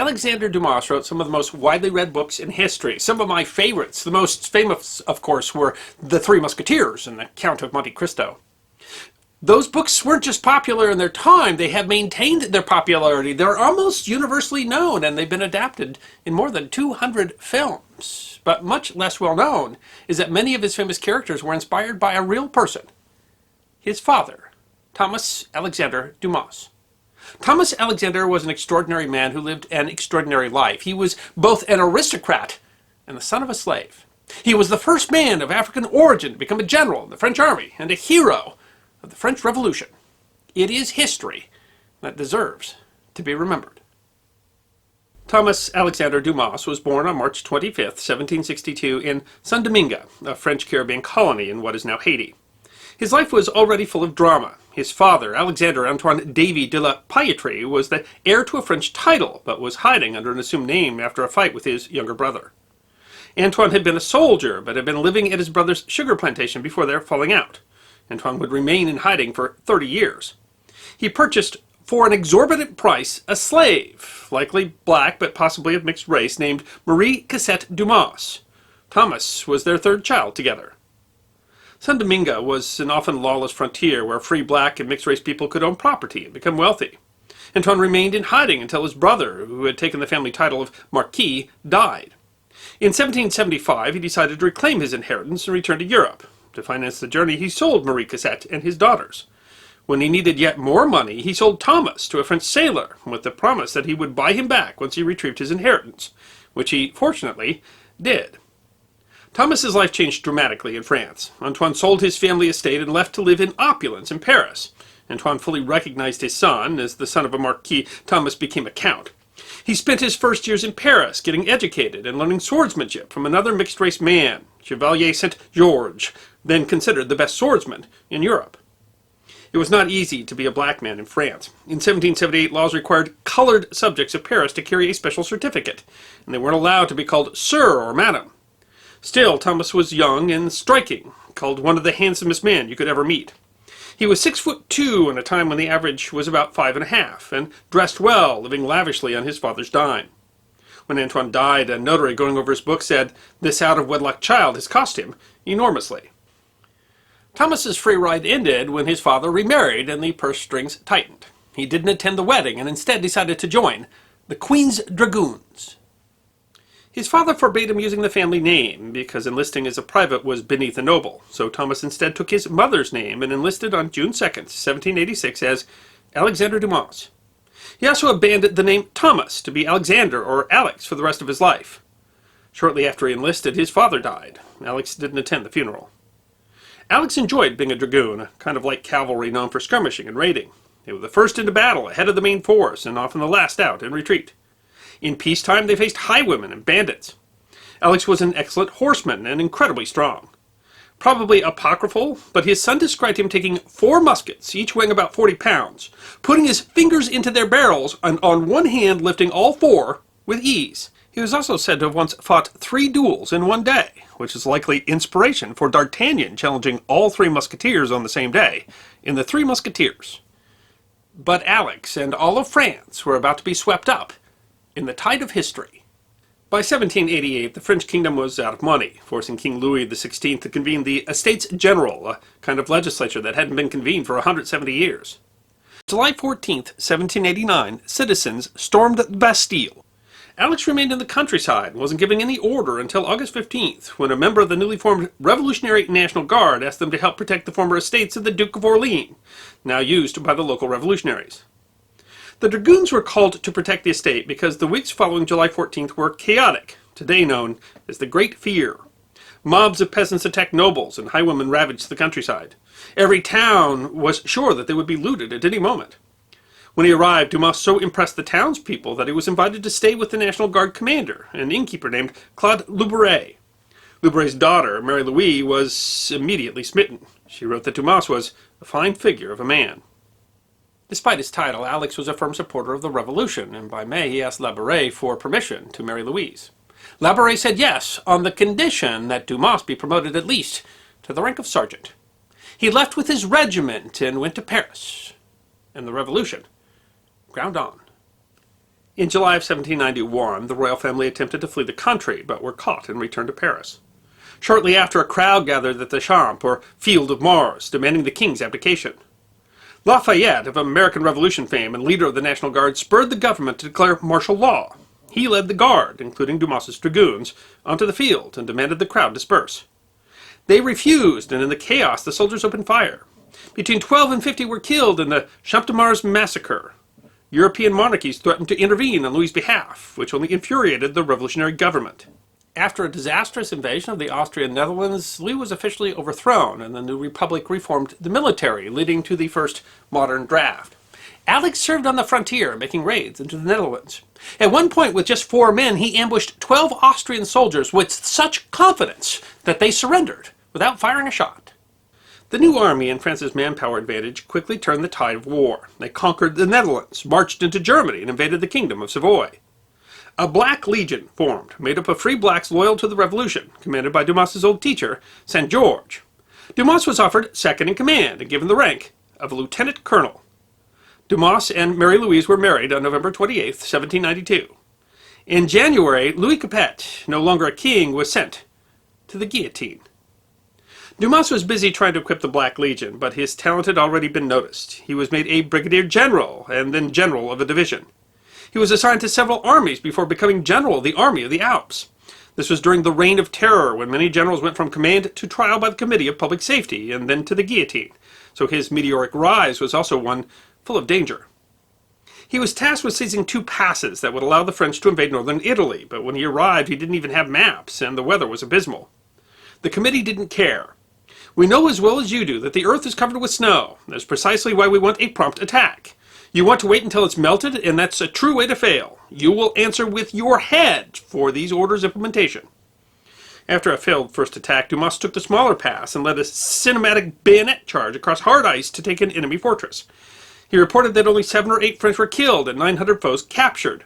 Thomas-Alexandre Dumas wrote some of the most widely read books in history. Some of my favorites, the most famous, of course, were The Three Musketeers and The Count of Monte Cristo. Those books weren't just popular in their time, they have maintained their popularity. They're almost universally known, and they've been adapted in more than 200 films. But much less well known is that many of his famous characters were inspired by a real person. His father, Thomas-Alexandre Dumas. Thomas-Alexandre was an extraordinary man who lived an extraordinary life. He was both an aristocrat and the son of a slave. He was the first man of African origin to become a general in the French army and a hero of the French Revolution. It is history that deserves to be remembered. Thomas-Alexandre Dumas was born on March 25th, 1762 in Saint Domingue, a French Caribbean colony in what is now Haiti. His life was already full of drama. His father, Alexandre Antoine Davy de la Pailletterie, was the heir to a French title, but was hiding under an assumed name after a fight with his younger brother. Antoine had been a soldier, but had been living at his brother's sugar plantation before their falling out. Antoine would remain in hiding for 30 years. He purchased, for an exorbitant price, a slave, likely black but possibly of mixed race, named Marie Cassette Dumas. Thomas was their third child together. Saint Domingue was an often lawless frontier where free black and mixed-race people could own property and become wealthy. Antoine remained in hiding until his brother, who had taken the family title of Marquis, died. In 1775, he decided to reclaim his inheritance and return to Europe. To finance the journey, he sold Marie Cassette and his daughters. When he needed yet more money, he sold Thomas to a French sailor, with the promise that he would buy him back once he retrieved his inheritance, which he, fortunately, did. Thomas's life changed dramatically in France. Antoine sold his family estate and left to live in opulence in Paris. Antoine fully recognized his son. As the son of a marquis, Thomas became a count. He spent his first years in Paris, getting educated and learning swordsmanship from another mixed-race man, Chevalier Saint-Georges, then considered the best swordsman in Europe. It was not easy to be a black man in France. In 1778, laws required colored subjects of Paris to carry a special certificate, and they weren't allowed to be called sir or madam. Still, Thomas was young and striking, called one of the handsomest men you could ever meet. He was 6'2" in a time when the average was about 5.5, and dressed well, living lavishly on his father's dime. When Antoine died, a notary going over his book said, "This out-of-wedlock child has cost him enormously." Thomas's free ride ended when his father remarried and the purse strings tightened. He didn't attend the wedding and instead decided to join the Queen's Dragoons. His father forbade him using the family name because enlisting as a private was beneath a noble, so Thomas instead took his mother's name and enlisted on June 2nd, 1786 as Alexandre Dumas. He also abandoned the name Thomas to be Alexander or Alex for the rest of his life. Shortly after he enlisted, his father died. Alex didn't attend the funeral. Alex enjoyed being a dragoon, kind of like cavalry known for skirmishing and raiding. They were the first into battle, ahead of the main force, and often the last out in retreat. In peacetime, they faced highwaymen and bandits. Alex was an excellent horseman and incredibly strong. Probably apocryphal, but his son described him taking 4 muskets, each weighing about 40 pounds, putting his fingers into their barrels, and on one hand lifting all 4 with ease. He was also said to have once fought 3 duels in one day, which is likely inspiration for D'Artagnan challenging all 3 musketeers on the same day in the Three Musketeers. But Alex and all of France were about to be swept up in the tide of history. By 1788, the French kingdom was out of money, forcing King Louis XVI to convene the Estates General, a kind of legislature that hadn't been convened for 170 years. July 14th, 1789, citizens stormed the Bastille. Alex remained in the countryside and wasn't giving any order until August 15th, when a member of the newly formed Revolutionary National Guard asked them to help protect the former estates of the Duke of Orleans, now used by the local revolutionaries. The dragoons were called to protect the estate because the weeks following July 14th were chaotic, today known as the Great Fear. Mobs of peasants attacked nobles and highwaymen ravaged the countryside. Every town was sure that they would be looted at any moment. When he arrived, Dumas so impressed the townspeople that he was invited to stay with the National Guard commander, an innkeeper named Claude Loubouret. Loubouray's daughter, Mary Louise, was immediately smitten. She wrote that Dumas was a fine figure of a man. Despite his title, Alex was a firm supporter of the revolution, and by May he asked Labouré for permission to marry Louise. Labouré said yes, on the condition that Dumas be promoted at least to the rank of sergeant. He left with his regiment and went to Paris, and the revolution ground on. In July of 1791, the royal family attempted to flee the country, but were caught and returned to Paris. Shortly after, a crowd gathered at the Champ, or Field of Mars, demanding the king's abdication. Lafayette, of American Revolution fame and leader of the National Guard, spurred the government to declare martial law. He led the guard, including Dumas's dragoons, onto the field and demanded the crowd disperse. They refused, and in the chaos the soldiers opened fire. Between 12 and 50 were killed in the Champ de Mars massacre. European monarchies threatened to intervene on Louis's behalf, which only infuriated the revolutionary government. After a disastrous invasion of the Austrian Netherlands, Louis was officially overthrown, and the new republic reformed the military, leading to the first modern draft. Alex served on the frontier, making raids into the Netherlands. At one point, with just 4 men, he ambushed 12 Austrian soldiers with such confidence that they surrendered without firing a shot. The new army and France's manpower advantage quickly turned the tide of war. They conquered the Netherlands, marched into Germany, and invaded the Kingdom of Savoy. A Black Legion formed, made up of free blacks loyal to the Revolution, commanded by Dumas's old teacher, St. George. Dumas was offered second in command and given the rank of a lieutenant colonel. Dumas and Mary Louise were married on November 28, 1792. In January, Louis Capet, no longer a king, was sent to the guillotine. Dumas was busy trying to equip the Black Legion, but his talent had already been noticed. He was made a brigadier general and then general of a division. He was assigned to several armies before becoming general of the Army of the Alps. This was during the Reign of Terror, when many generals went from command to trial by the Committee of Public Safety and then to the guillotine, so his meteoric rise was also one full of danger. He was tasked with seizing 2 passes that would allow the French to invade northern Italy, but when he arrived he didn't even have maps, and the weather was abysmal. The committee didn't care. "We know as well as you do that the earth is covered with snow. That's precisely why we want a prompt attack. You want to wait until it's melted, and that's a true way to fail. You will answer with your head for these orders' implementation." After a failed first attack, Dumas took the smaller pass and led a cinematic bayonet charge across hard ice to take an enemy fortress. He reported that only 7 or 8 French were killed and 900 foes captured.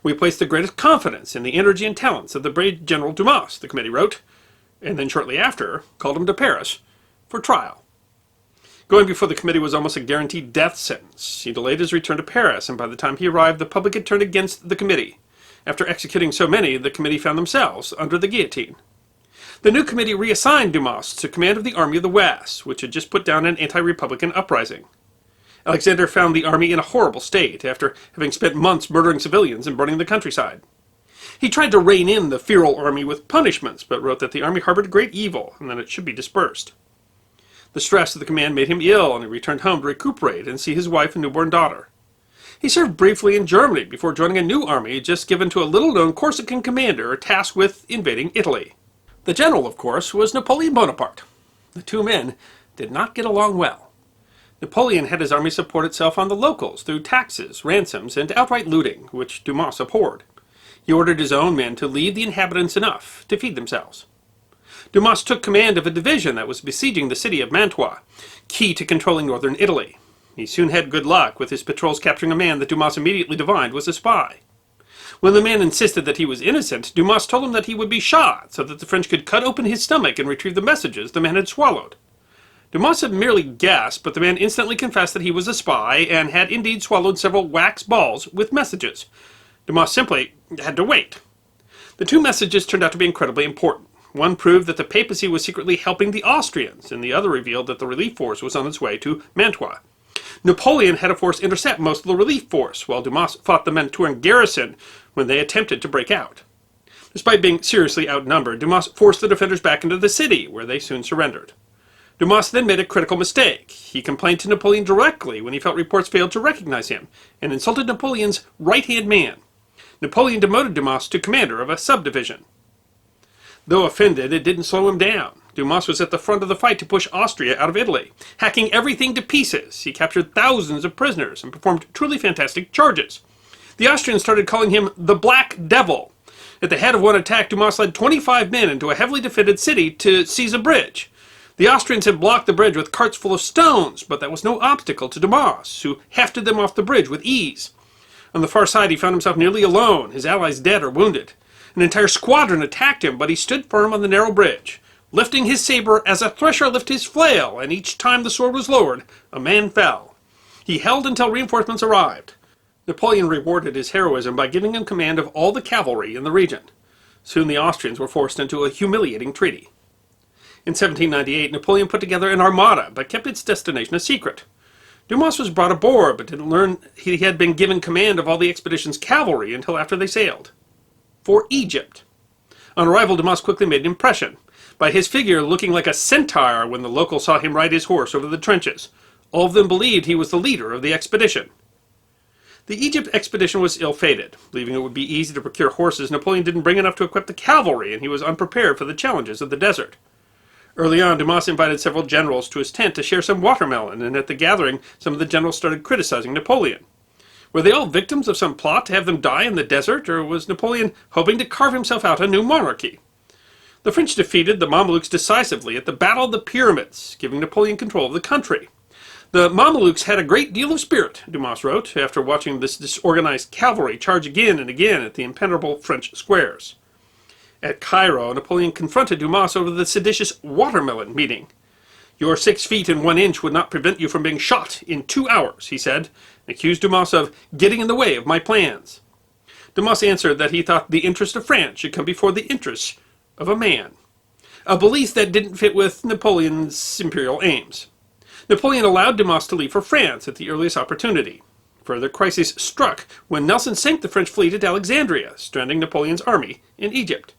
"We place the greatest confidence in the energy and talents of the brave General Dumas," the committee wrote, and then shortly after called him to Paris for trial. Going before the committee was almost a guaranteed death sentence. He delayed his return to Paris, and by the time he arrived, the public had turned against the committee. After executing so many, the committee found themselves under the guillotine. The new committee reassigned Dumas to command of the Army of the West, which had just put down an anti-republican uprising. Alexander found the army in a horrible state, after having spent months murdering civilians and burning the countryside. He tried to rein in the feral army with punishments, but wrote that the army harbored great evil, and that it should be dispersed. The stress of the command made him ill, and he returned home to recuperate and see his wife and newborn daughter. He served briefly in Germany before joining a new army just given to a little-known Corsican commander tasked with invading Italy. The general, of course, was Napoleon Bonaparte. The 2 men did not get along well. Napoleon had his army support itself on the locals through taxes, ransoms, and outright looting, which Dumas abhorred. He ordered his own men to leave the inhabitants enough to feed themselves. Dumas took command of a division that was besieging the city of Mantua, key to controlling northern Italy. He soon had good luck, with his patrols capturing a man that Dumas immediately divined was a spy. When the man insisted that he was innocent, Dumas told him that he would be shot so that the French could cut open his stomach and retrieve the messages the man had swallowed. Dumas had merely guessed, but the man instantly confessed that he was a spy and had indeed swallowed several wax balls with messages. Dumas simply had to wait. The 2 messages turned out to be incredibly important. One proved that the papacy was secretly helping the Austrians, and the other revealed that the relief force was on its way to Mantua. Napoleon had a force intercept most of the relief force, while Dumas fought the Mantuan garrison when they attempted to break out. Despite being seriously outnumbered, Dumas forced the defenders back into the city, where they soon surrendered. Dumas then made a critical mistake. He complained to Napoleon directly when he felt reports failed to recognize him, and insulted Napoleon's right-hand man. Napoleon demoted Dumas to commander of a subdivision. Though offended, it didn't slow him down. Dumas was at the front of the fight to push Austria out of Italy, hacking everything to pieces. He captured thousands of prisoners and performed truly fantastic charges. The Austrians started calling him the Black Devil. At the head of one attack, Dumas led 25 men into a heavily defended city to seize a bridge. The Austrians had blocked the bridge with carts full of stones, but that was no obstacle to Dumas, who hefted them off the bridge with ease. On the far side, he found himself nearly alone, his allies dead or wounded. An entire squadron attacked him, but he stood firm on the narrow bridge, lifting his saber as a thresher lifts his flail, and each time the sword was lowered, a man fell. He held until reinforcements arrived. Napoleon rewarded his heroism by giving him command of all the cavalry in the region. Soon the Austrians were forced into a humiliating treaty. In 1798, Napoleon put together an armada, but kept its destination a secret. Dumas was brought aboard, but didn't learn he had been given command of all the expedition's cavalry until after they sailed. For Egypt. On arrival, Dumas quickly made an impression, by his figure looking like a centaur when the locals saw him ride his horse over the trenches. All of them believed he was the leader of the expedition. The Egypt expedition was ill-fated. Believing it would be easy to procure horses, Napoleon didn't bring enough to equip the cavalry, and he was unprepared for the challenges of the desert. Early on, Dumas invited several generals to his tent to share some watermelon, and at the gathering, some of the generals started criticizing Napoleon. Were they all victims of some plot to have them die in the desert, or was Napoleon hoping to carve himself out a new monarchy? The French defeated the Mamelukes decisively at the Battle of the Pyramids, giving Napoleon control of the country. The Mamelukes had a great deal of spirit, Dumas wrote, after watching this disorganized cavalry charge again and again at the impenetrable French squares. At Cairo, Napoleon confronted Dumas over the seditious watermelon meeting. "Your 6 feet and 1 inch would not prevent you from being shot in 2 hours," he said, and accused Dumas of getting in the way of my plans. Dumas answered that he thought the interest of France should come before the interests of a man, a belief that didn't fit with Napoleon's imperial aims. Napoleon allowed Dumas to leave for France at the earliest opportunity. Further crisis struck when Nelson sank the French fleet at Alexandria, stranding Napoleon's army in Egypt.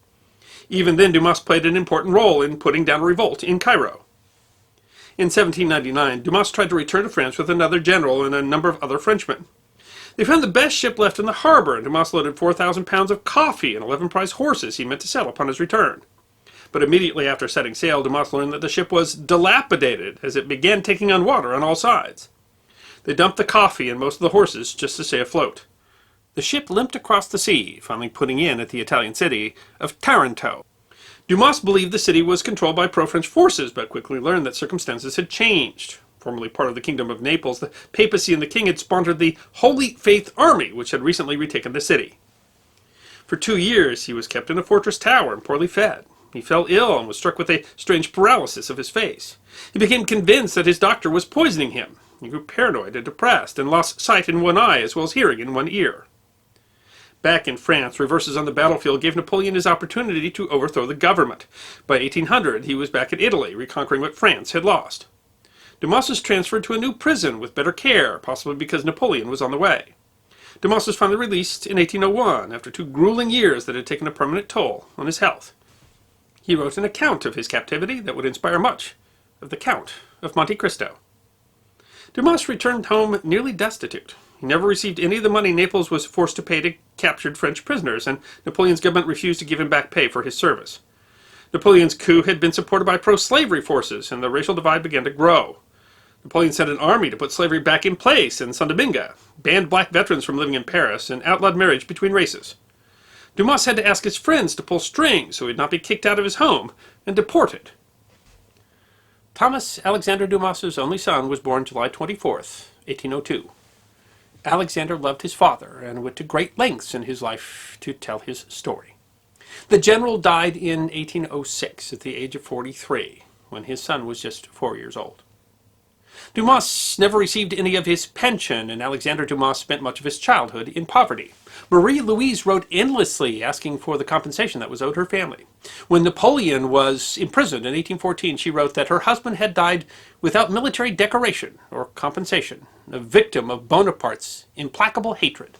Even then, Dumas played an important role in putting down a revolt in Cairo. In 1799, Dumas tried to return to France with another general and a number of other Frenchmen. They found the best ship left in the harbor, and Dumas loaded 4,000 pounds of coffee and 11 prize horses he meant to sell upon his return. But immediately after setting sail, Dumas learned that the ship was dilapidated, as it began taking on water on all sides. They dumped the coffee and most of the horses just to stay afloat. The ship limped across the sea, finally putting in at the Italian city of Taranto. Dumas believed the city was controlled by pro-French forces, but quickly learned that circumstances had changed. Formerly part of the Kingdom of Naples, the papacy and the king had sponsored the Holy Faith Army, which had recently retaken the city. For 2 years, he was kept in a fortress tower and poorly fed. He fell ill and was struck with a strange paralysis of his face. He became convinced that his doctor was poisoning him. He grew paranoid and depressed and lost sight in one eye as well as hearing in one ear. Back in France, reverses on the battlefield gave Napoleon his opportunity to overthrow the government. By 1800, he was back in Italy, reconquering what France had lost. Dumas was transferred to a new prison with better care, possibly because Napoleon was on the way. Dumas was finally released in 1801, after 2 grueling years that had taken a permanent toll on his health. He wrote an account of his captivity that would inspire much of the Count of Monte Cristo. Dumas returned home nearly destitute. He never received any of the money Naples was forced to pay to captured French prisoners, and Napoleon's government refused to give him back pay for his service. Napoleon's coup had been supported by pro-slavery forces, and the racial divide began to grow. Napoleon sent an army to put slavery back in place in Saint-Domingue, banned black veterans from living in Paris, and outlawed marriage between races. Dumas had to ask his friends to pull strings so he'd not be kicked out of his home and deported. Thomas-Alexandre Dumas's only son was born July 24th, 1802. Alexander loved his father and went to great lengths in his life to tell his story. The general died in 1806 at the age of 43, when his son was just 4 years old. Dumas never received any of his pension, and Alexander Dumas spent much of his childhood in poverty. Marie-Louise wrote endlessly, asking for the compensation that was owed her family. When Napoleon was imprisoned in 1814, she wrote that her husband had died without military decoration or compensation, a victim of Bonaparte's implacable hatred.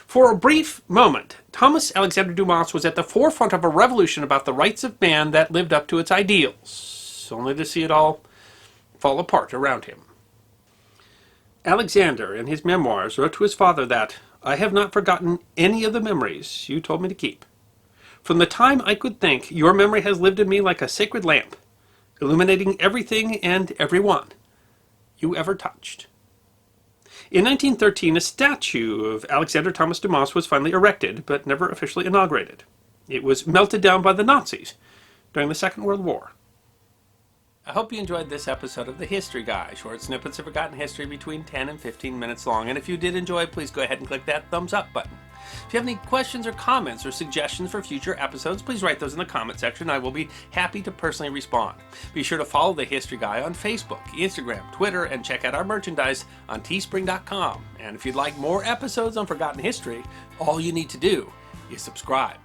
For a brief moment, Thomas-Alexandre Dumas was at the forefront of a revolution about the rights of man that lived up to its ideals, only to see it all fall apart around him. Alexander, in his memoirs, wrote to his father that, "I have not forgotten any of the memories you told me to keep. From the time I could think, your memory has lived in me like a sacred lamp, illuminating everything and everyone you ever touched." In 1913, a statue of Alexander Thomas Dumas was finally erected, but never officially inaugurated. It was melted down by the Nazis during the Second World War. I hope you enjoyed this episode of The History Guy, short snippets of forgotten history between 10 and 15 minutes long. And if you did enjoy, please go ahead and click that thumbs up button. If you have any questions or comments or suggestions for future episodes, please write those in the comment section. I will be happy to personally respond. Be sure to follow The History Guy on Facebook, Instagram, Twitter, and check out our merchandise on teespring.com. And if you'd like more episodes on Forgotten History, all you need to do is subscribe.